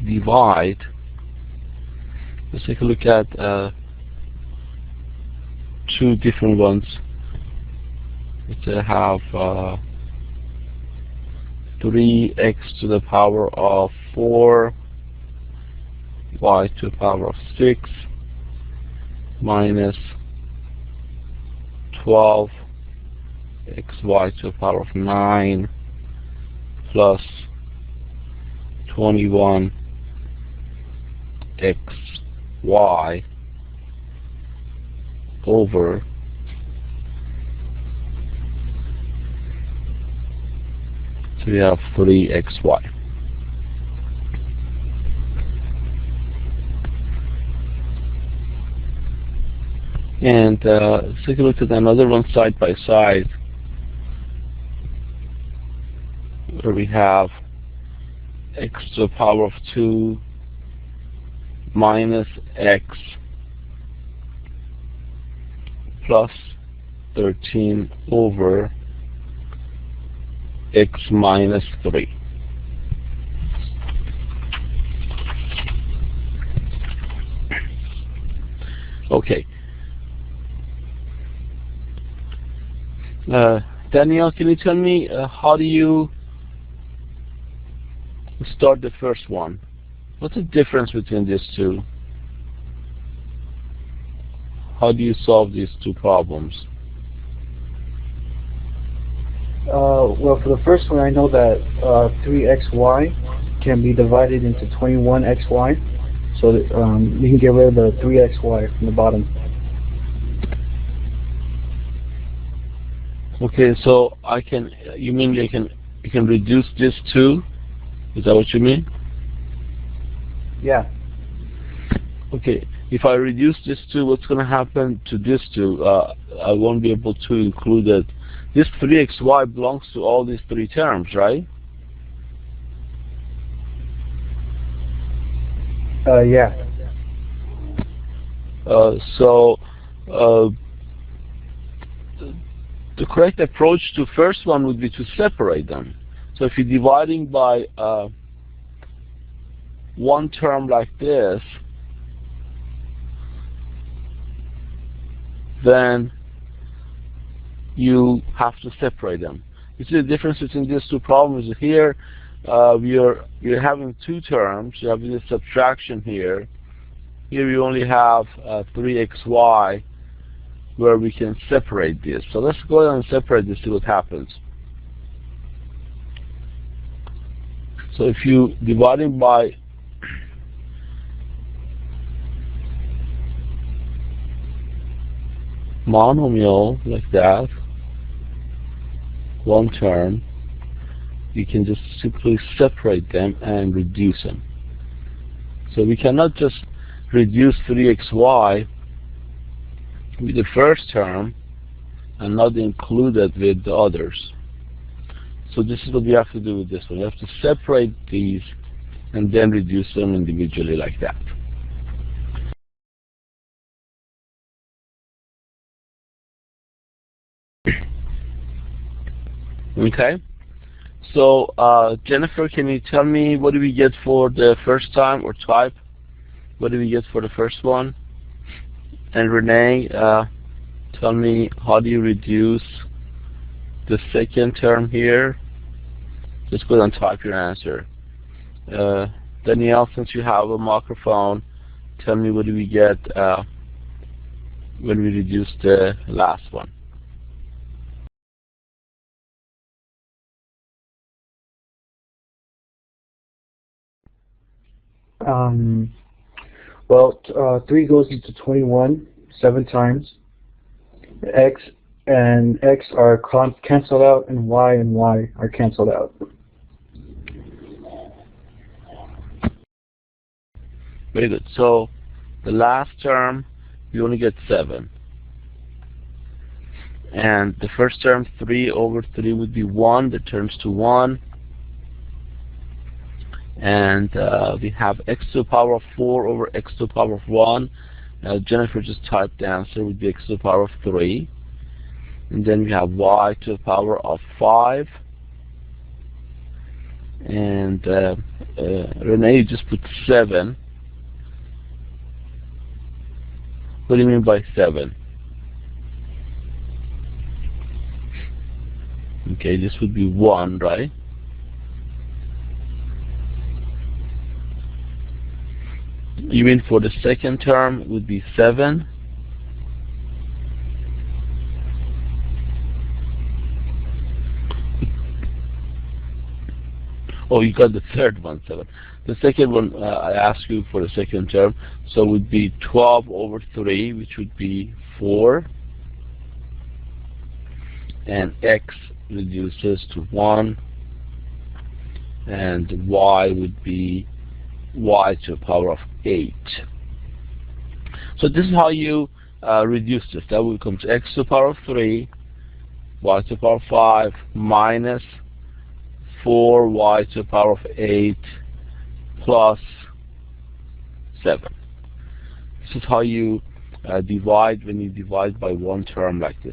divide, let's take a look at two different ones. Let's have 3x to the power of 4, y to the power of 6, minus 12 xy to the power of 9, plus 21 xy over so we have 3xy. And let's take a look at another one side by side, where we have x to the power of 2 minus x plus 13 over x minus 3. Okay. Danielle, can you tell me how do you start the first one? What's the difference between these two? How do you solve these two problems? Well, for the first one, I know that 3xy can be divided into 21xy, so that, you can get rid of the 3xy from the bottom. Okay, so you mean you can reduce this too? Is that what you mean? Yeah. Okay, if I reduce this two, what's going to happen to this two? I won't be able to include it. This 3xy belongs to all these three terms, right? Yeah. The correct approach to first one would be to separate them. So if you're dividing by one term like this, then you have to separate them. You see the difference between these two problems here. You're having two terms. You have this subtraction here. Here you only have 3xy, where we can separate this. So let's go ahead and separate this, see what happens. So if you dividing by monomial like that, one term, you can just simply separate them and reduce them. So we cannot just reduce 3xy with the first term and not include it with the others. So this is what we have to do with this one. You have to separate these and then reduce them individually like that. Okay, so Jennifer, can you tell me what do we get for the first time, or type what do we get for the first one? And Renee, tell me how do you reduce the second term here? Just go ahead and type your answer. Danielle, since you have a microphone, tell me what do we get when we reduce the last one? Well, 3 goes into 21 7 times. X and X are cancelled out, and Y are cancelled out. Very good. So the last term, you only get 7. And the first term, 3 over 3 would be 1. That turns to 1. And we have x to the power of 4 over x to the power of 1. Jennifer just typed the answer would be x to the power of 3. And then we have y to the power of 5. And Renee just put 7. What do you mean by 7? Okay, this would be 1, right? You mean for the second term it would be 7? Oh, you got the third one, 7. The second one, I asked you for the second term, so it would be 12 over 3, which would be 4. And x reduces to 1. And y would be y to the power of 8. So this is how you reduce this. That will become x to the power of 3, y to the power of 5, minus 4y to the power of 8 plus 7. This is how you divide when you divide by one term like this.